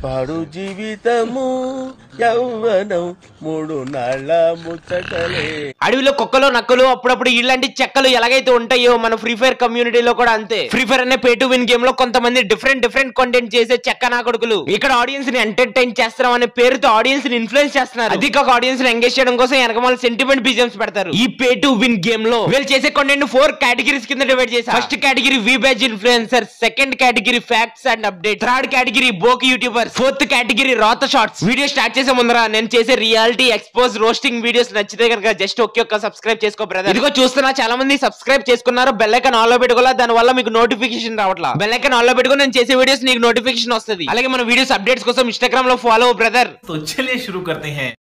పాడు జీవితము యౌవనం 3 నాళ్ళ ముచ్చటలే. అడవిలో కుక్కలు నక్కలు అప్పుడప్పుడు ఇలాంటి చెక్కలు ఎలాగైతే ఉంటాయో మన ఫ్రీ ఫైర్ కమ్యూనిటీలో కూడా అంతే. ఫ్రీ ఫైర్ అనే పే టు విన్ గేమ్ లో కొంతమంది డిఫరెంట్ కంటెంట్ చేసే చెక్క నా కొడుకులు ఇక్కడ ఆడియన్స్ ని ఎంటర్టైన్ చేస్తాం అనే పేరుతో ఆడియన్స్ ని ఇన్ఫ్లుయెన్స్ చేస్తున్నారు. అధిక ఆడియన్స్ ని ఎంగేజ్ చేయడం కోసం వెనకమాల సెంటిమెంట్ బీజిఎమ్స్ పెడతారు. ఈ పే టు విన్ గేమ్ లో వీళ్ళు చేసే కంటెంట్ 4 కేటగిరీస్ కింద డివైడ్ చేశారు. ఫస్ట్ కేటగిరీ వి badge influencer, second category facts and update, third category బోక్ యూట్యూబర్, ఫోర్త్ కేటగిరీ రాత షార్ట్స్. వీడియో స్టార్ట్ చేసే ముందర నేను చేసే రియాలిటీ ఎక్స్పోజ్ రోస్టింగ్ వీడియోస్ నచ్చితే కనుక జస్ట్ ఒక్క సబ్స్క్రైబ్ చేసుకో బ్రదర్. ఇదిగో చూస్తున్నా చాలా మంది సబ్స్క్రైబ్ చేసుకున్నారు, బెల్ ఐకాన్ ఆన్ లో పెట్టుకోవాలా, దాని వల్ల మీకు నోటిఫికేషన్ రావట్లా. బెల్ ఐకాన్ ఆన్ లో పెట్టుకుని నేను చేసే వీడియోస్ నీకు నోటిఫికేషన్ వస్తుంది. అలాగే మన వీడియోస్ అప్డేట్స్ కోసం ఇన్స్టాగ్రామ్ లో ఫాలో బ్రదర్. तो चलिए शुरू करते हैं.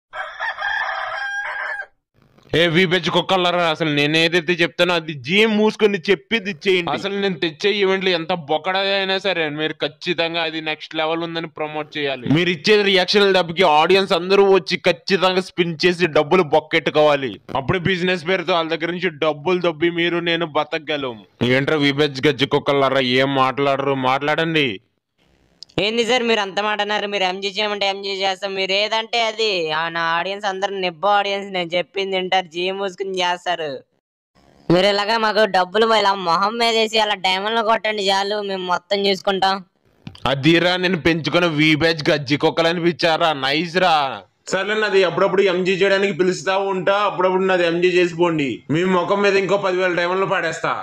ఏ వీబెజ్ కుక్కలరా, అసలు నేను ఏదైతే చెప్తానో అది జీమ్ మూసుకొని చెప్పేది చేయండి. అసలు నేను తెచ్చే ఈవెంట్లు ఎంత బొక్కడా అయినా సరే మీరు ఖచ్చితంగా అది నెక్స్ట్ లెవెల్ ఉందని ప్రమోట్ చేయాలి. మీరు ఇచ్చే రియాక్షన్ డబ్బుకి ఆడియన్స్ అందరూ వచ్చి ఖచ్చితంగా స్పిన్ చేసి డబ్బులు బొక్కెట్టుకోవాలి. అప్పుడు బిజినెస్ పేరుతో వాళ్ళ దగ్గర నుంచి డబ్బులు దొబ్బి మీరు నేను బతకగలం. ఏంట్రా వీబెజ్ గజ్జి కుక్కలరా, ఏం మాట్లాడరు, మాట్లాడండి. ఏంది సార్ మీరు అంత మాట అన్నారు? మీరు ఎంజీ చేయమంటే ఎంజీ చేస్తాం, మీరు ఏదంటే అది. నా ఆడియన్స్ అందరు నిబ్బ ఆడియన్స్, నేను చెప్పింది వింటారు, జీ మూసుకుని చేస్తారు. మీరు ఇలాగా మాకు డబ్బులు ఇలా మొహం మీద వేసి అలా డైమండ్లు కొట్టండి చాలు, మేము మొత్తం చూసుకుంటాం. అదిరా నేను పెంచుకున్న వీబెజ్ గజ్జి కుక్కలు అనిపించారా, నైస్ రా. సరే నాది అప్పుడప్పుడు ఎంజీ చేయడానికి పిలుస్తా ఉంటా, అప్పుడప్పుడు నాది ఎంజీ చేసిపోండి. మీ ముఖం మీద ఇంకో 10,000 డైమండ్లు పాడేస్తా.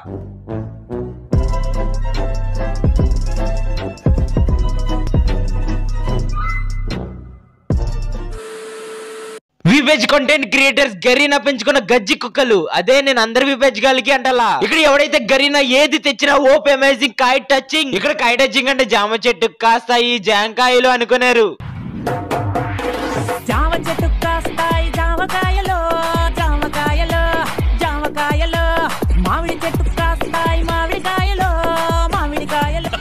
వివేజ్ కంటెంట్ క్రియేటర్స్ గరీనా పెంచుకున్న గజ్జి కుక్కలు. అదే నేను అందరి వివేజ్ గాలికి అంటలా. ఇక్కడ ఎవడైతే గరీనా ఏది తెచ్చినా ఓప్ అమేజింగ్ కాయ టచింగ్. ఇక్కడ కాయ టచింగ్ అంటే జామ చెట్టు కాస్తాయి జామకాయలు అనుకున్నారు. జామ చెట్టు కాస్తాయి జామకాయలు, జామకాయలు జామకాయలు. మామిడి చెట్టు కాస్తాయి మామిడికాయలు, మామిడికాయలు.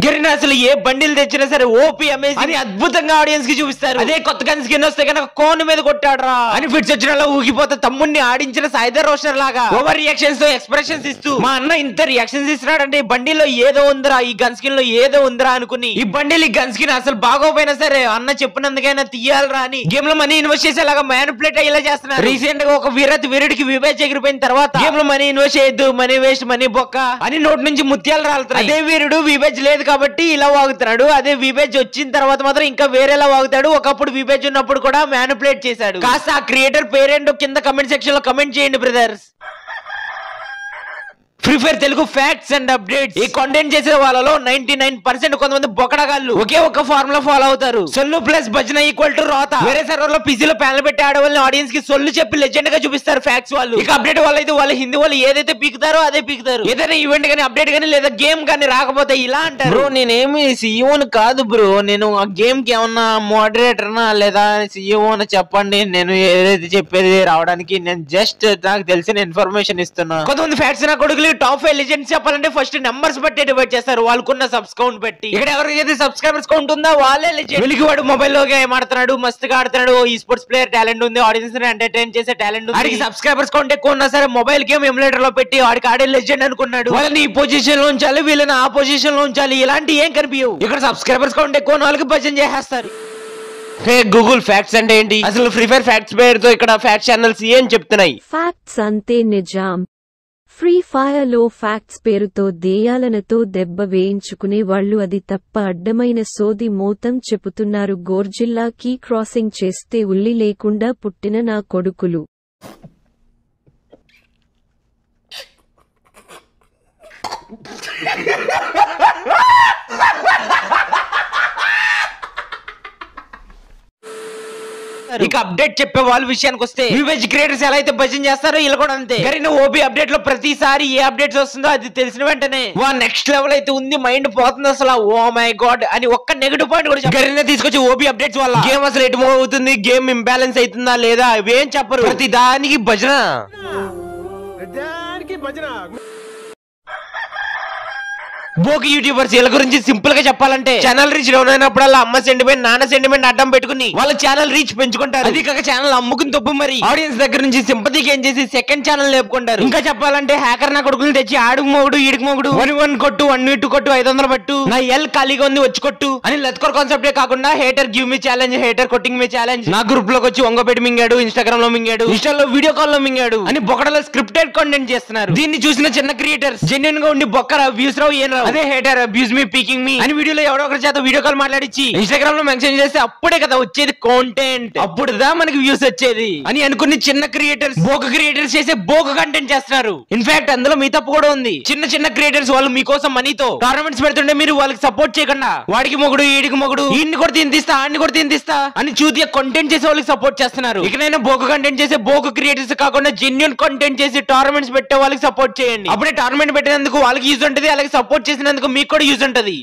గరీనా అసలు ఏ బండిలు తెచ్చినా సరే ఓపీ అమేజింగ్ అని అద్భుతంగా ఆడియన్స్ కి చూపిస్తారు. అదే కొత్త గన్ స్కిన్ వస్తే కనుక కోన్ మీద కొట్టాడరా అని ఫిట్స్ వచ్చిన ఊగిపోతే తమ్ముడిని ఆడించిన సాయిధర్ రోషర్ లాగా ఓవర్ రియాక్షన్స్ తో ఎక్స్ప్రెషన్స్ ఇస్తూ మా అన్న ఇంత రియాక్షన్స్ ఇస్తున్నాడంటే ఈ బండిలో ఏదో ఉందిరా, ఈ గన్ స్కిన్ లో ఏదో ఉందిరా అనుకుని ఈ బండిలు ఈ గన్ స్కిన్ అసలు బాగోపోయినా సరే అన్న చెప్పినందుకైనా తీయాలరా అని గేమ్ లో మనీ ఇన్వెస్ట్ చేసేలాగా మ్యానిపులేట్ అయ్యేలా చేస్తున్నారు. రీసెంట్ గా ఒక వీరుడికి వివేచ్ ఎగిరిపోయిన తర్వాత గేమ్ లో మనీ ఇన్వెస్ట్ చేయొద్దు, మనీ వేస్ట్, మనీ బొక్క అని నోటి నుంచి ముత్యాలు రాలుతాయి. అదే వీరుడు వివేచ్ లేదు కాబట్టి ఇలా వాగుతున్నాడు. అదే వివేచ్ వచ్చిన తర్వాత మాత్రం ఇంకా వేరేలా వాగుతాడు. ఒకప్పుడు వివేచ్ ఉన్నప్పుడు కూడా మ్యానిపులేట్ చేశాడు. కాస్త ఆ క్రియేటర్ పేరెంట్ కింద కమెంట్ సెక్షన్ లో కమెంట్ చేయండి brothers. Free fire Telugu facts and updates. ఈ కంటెంట్ చేసే వాళ్ళలో 99% కొంతమంది బొకడగాళ్ళు ఒకే ఒక ఫార్ములా ఫాలో అవుతారు. సొల్లు ప్లస్ భజన ఈక్వల్ టు రోత. వేరే సర్వర్ లో పీసీలో ప్యానల్ పెట్టి ఆడవాళ్ళని ఆడియన్స్ కి సొల్లు చెప్పి లెజెండ్ గా చూపిస్తారు ఫ్యాక్ట్స్ వాళ్ళు. ఇక అప్డేట్ వాళ్ళు అయితే వాళ్ళు హిందీ వాళ్ళు ఏదైతే పీకుతారో అదే పీకుతారు. ఏదైనా ఈవెంట్ గానీ అప్డేట్ గానీ లేదా గేమ్ గానీ రాకపోతే ఇలా అంటారు, బ్రో నేనేమి సీఈఓని కాదు బ్రో, నేను ఆ గేమ్ కి ఏమన్నా మోడరేటర్ నా లేదా సీఈఓ అని చెప్పండి, నేను ఏదైతే చెప్పేది రావడానికి నేను జస్ట్ నాకు తెలిసిన ఇన్ఫర్మేషన్ ఇస్తున్నా. కొంతమంది ఫ్యాక్ట్స్ నా కొడుకులు టాప్ 5 లెజెండ్స్ చెప్పాలంటే ఫస్ట్ నెంబర్స్ బట్టి డివైడ్ చేస్తారు, వాళ్ళకున్న సబ్స్ కౌంట్ బట్టి. ఇక్కడ ఎవరికైతే సబ్స్క్రైబర్స్ కౌంట్ ఉందో వాళ్ళే లెజెండ్. వెలికి వాడు మొబైల్ లో గేమ్ ఆడుతున్నాడు, మస్తుగా ఆడుతున్నాడు, ఈ స్పోర్ట్స్ ప్లేయర్ టాలెంట్ ఉంది, ఆడియన్స్ ని ఎంటర్టైన్ చేసే టాలెంట్ ఉంది, వాడికి సబ్స్క్రైబర్స్ కౌంట్ ఎక్కువ ఉన్నా సరే మొబైల్ గేమ్ ఎమ్యులేటర్ లో పెట్టి వాడికి ఆడే లెజెండ్ అనుకున్నాడు. వాళ్ళని ఈ పొజిషన్ లో ఉంచాలి, వీళ్ళని ఆ పొజిషన్ లో ఉంచాలి, ఇలాంటి ఏం కనిపించవు. ఇక్కడ సబ్స్క్రైబర్స్ కౌంట్ ఎక్కువ వాళ్ళకి భజన చేసేస్తారు. హే గూగుల్ ఫ్యాక్ట్స్ అంటే ఏంటి? అసలు ఫ్రీ ఫైర్ ఫ్యాక్ట్స్ పేరుతో ఇక్కడ ఫ్యాక్ట్ ఛానల్స్ ఏం చెప్తున్నాయి? ఫ్యాక్ట్స్ అంతే నిజాం. ఫ్రీ ఫైర్ లో ఫ్యాక్ట్స్ పేరుతో దేయాలనతో దెబ్బ వేయించుకునే వాళ్లు అది తప్ప అడ్డమైన సోది మోతం చెబుతున్నారు. గోర్జిల్లా కీ క్రాసింగ్ చేస్తే ఉల్లి లేకుండా పుట్టిన నా కొడుకులు. ఇక అప్డేట్ చెప్పే వాళ్ళ విషయానికి వస్తే వివేజ్ క్రియేటర్స్ ఎలా అయితే భజన చేస్తారో ఇలా కూడా అంతే. గరీనా ఓబీ అప్డేట్ లో ప్రతిసారి ఏ అప్డేట్స్ వస్తుందో అది తెలిసిన వెంటనే వా నెక్స్ట్ లెవెల్ అయితే ఉంది, మైండ్ పోతుంది అసలు, ఓ మై గాడ్ అని ఒక్క నెగటివ్ పాయింట్ కూడా గరీనా తీసుకొచ్చి ఓబీ అప్డేట్స్ వల్ల గేమ్ అసలు ఎటు మూవ్ అవుతుంది, గేమ్ ఇంబ్యాలెన్స్ అవుతుందా లేదా అవేం చెప్పరు, ప్రతి దానికి భజన. బోకి యూట్యూబర్స్ వీళ్ళ గురించి సింపుల్ గా చెప్పాలంటే ఛానల్ రీచ్ డౌన్ అయినప్పుడల్లా అమ్మ సెంటిమెంట్ నాన్న సెంటిమెంట్ అడ్డం పెట్టుకుని వాళ్ళ ఛానల్ రీచ్ పెంచుకుంటారు. అది కాక ఛానల్ అమ్ముకుని తప్పు మరి ఆడియన్స్ దగ్గర నుంచి సింపతి గెయిన్ చేసి సెకండ్ ఛానల్ లేపుకుంటారు. ఇంకా చెప్పాలంటే హ్యాకర్ నా కొడుకులు తెచ్చి ఆడుకు మొగుడు ఈడికి మొగుడు 1 కొట్టు 1 కొట్టు 500 పట్టు నా ఎల్ ఖాళీగా ఉంది వచ్చి కొట్టు అని లత్కోర్ కాన్సెప్టే కాకుండా hater give me challenge hater కొట్టింగ్ మీ ఛాలెంజ్ నా గ్రూప్ లోకి వచ్చి వంగపెట్టి మింగాడు ఇన్స్టాగ్రామ్ లో మింగాడు ఇన్స్టాలో వీడియో కాల్ లో మింగాడు అని బొక్కడలో స్క్రిప్టెడ్ కంటెంట్ చేస్తున్నారు. దీన్ని చూసిన చిన్న క్రియేటర్స్ జెన్యూన్ గా ఉండి బొక్కరా వ్యూస్ రావు ఏం రావు అదే హేటర్ అబ్యూజ్ మీ పీకింగ్ మీ అని వీడియోలో ఎవడో ఒకరి చేత వీడియో కాల్ మాట్లాడిచ్చి ఇన్స్టాగ్రామ్ లో మెన్షన్ చేస్తే అప్పుడే కదా వచ్చేది కాంటెంట్ అప్పుడుదా మనకి వ్యూస్ వచ్చేది అని అనుకుని చిన్న క్రియేటర్స్ బోక క్రియేటర్స్ చేసే బోక కంటెంట్ చేస్తున్నారు. ఇన్ఫాక్ట్ అందులో మీ తప్పు కూడా ఉంది. చిన్న క్రియేటర్స్ వాళ్ళు మీకోసం మనీతో టోర్నమెంట్స్ పెడుతుంటే మీరు వాళ్ళకి సపోర్ట్ చేయకుండా వాడికి మొగుడు ఈడికి మొగుడు ఈయన్ని కూడా తినిస్తా ఆడిని కూడా తినిస్తా అని చూతిగా కంటెంట్ చేసే వాళ్ళకి సపోర్ట్ చేస్తున్నారు. ఇకనైనా బోక కంటెంట్ చేసే బోక క్రియేటర్స్ కాకుండా జెన్యూన్ కంటెంట్ చేసి టోర్నమెంట్స్ పెట్టే వాళ్ళకి సపోర్ట్ చేయండి. అప్పుడే టోర్నమెంట్ పెట్టినందుకు వాళ్ళకి యూజ్ ఉంటుంది, అలాగే సపోర్ట్ చేసినందుకు మీకు కూడా యూజ్ ఉంటది.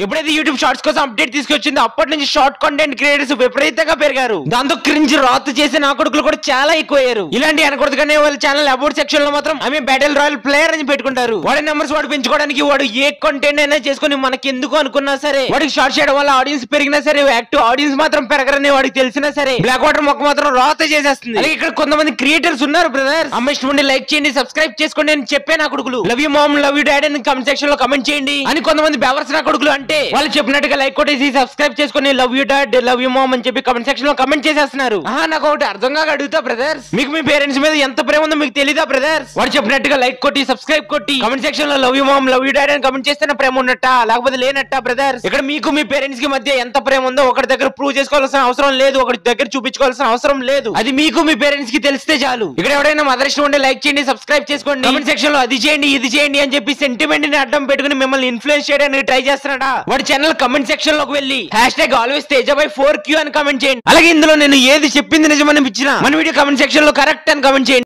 ఎప్పుడైతే యూట్యూబ్ షార్ట్స్ కోసం అప్డేట్ తీసుకొచ్చిందో అప్పటి నుంచి షార్ట్ కంటెంట్ క్రియేటర్స్ విపరీతంగా పెరిగారు. దాంతో క్రింజ్ రాత్ చేసే నా కొడుకులు కూడా చాలా ఎక్కువయ్యారు. ఇలాంటి అనకూడదుగానే వాళ్ళ ఛానల్ అబౌట్ సెక్షన్ లో మాత్రం ఆమె బ్యాటిల్ రాయల్ ప్లేయర్ అని పెట్టుకుంటారు. వాడి నెంబర్స్ వాడు పెంచుకోవడానికి వాడు ఏ కంటెంట్ అయినా చేసుకుని మనకి ఎందుకు అనుకున్నా సరే వాడికి షార్ట్ చేయడం వల్ల ఆడియన్స్ పెరిగినా సరే యాక్టివ్ ఆడియన్స్ మాత్రం పెరగరని వాడికి తెలిసినా సరే బ్లాక్ వాటర్ మొక్క మాత్రం రాత చేసేస్తుంది. అలాగే ఇక్కడ కొంతమంది క్రియేటర్స్ ఉన్నారు బ్రదర్. అమ్మ ఇష్టం ఉండి లైక్ చేయండి సబ్స్క్రైబ్ చేసుకోండి అని చెప్పే నా కొడుకులు love you mom love you dad అని కమెంట్ సెక్షన్ లో కమెంట్ చేయండి అని కొంతమంది బెవర్స్ నా కొడుకులు అంటే వాళ్ళు చెప్పినట్టుగా లైక్ కొట్టేసి సబ్స్క్రైబ్ చేసుకుని love you dad love you mom అని చెప్పి కమెంట్ సెక్షన్ లో కమెంట్ చేసేస్తున్నారు. నాకు ఒకటి అర్థం కాక అడుగుతా బ్రదర్స్, మీకు మీ పేరెంట్స్ మీద ఎంత ప్రేమ ఉందో మీకు తెలీదా బ్రదర్స్? వాడు చెప్పినట్టుగా లైక్ కొట్టి సబ్స్క్రైబ్ కొట్టి కమెంట్ సెక్షన్ లో love you mom love you dad అని కమెంట్ చేస్తేనే ప్రేమ ఉన్నట్ట లేకపోతే లేనట్ట బ్రదర్స్? ఇక్కడ మీకు మీ పేరెంట్స్ కి మధ్య ఎంత ప్రేమ ఉందో ఒకటి దగ్గర ప్రూవ్ చేసుకోవాల్సిన అవసరం లేదు, ఒకటి దగ్గర చూపించుకోవాల్సిన అవసరం లేదు. అది మీకు మీ పేరెంట్స్ కి తెలిస్తే చాలు. ఇక్కడ ఎవరైనా మదర్ ఇష్టం ఉంటే లైక్ చేయండి సబ్స్క్రైబ్ చేసుకోండి కమెంట్ సెక్షన్ లో అది చేయండి ఇది చేయండి అని చెప్పి సెంటిమెంట్ ని అడ్డం పెట్టుకుని మిమ్మల్ని ఇన్ఫ్లుయెన్స్ చేయడానికి ట్రై చేస్తున్నాడా? వాడి ఛానల్ కమెంట్ సెక్షన్ లోకి వెళ్ళి #always4Q అని కమెంట్ చేయండి. అలాగే ఇందులో నేను ఏది చెప్పింది నిజమని ఇచ్చిన మన వీడియో కమెంట్ సెక్షన్ లో కరెక్ట్ అని కమెంట్ చేయండి.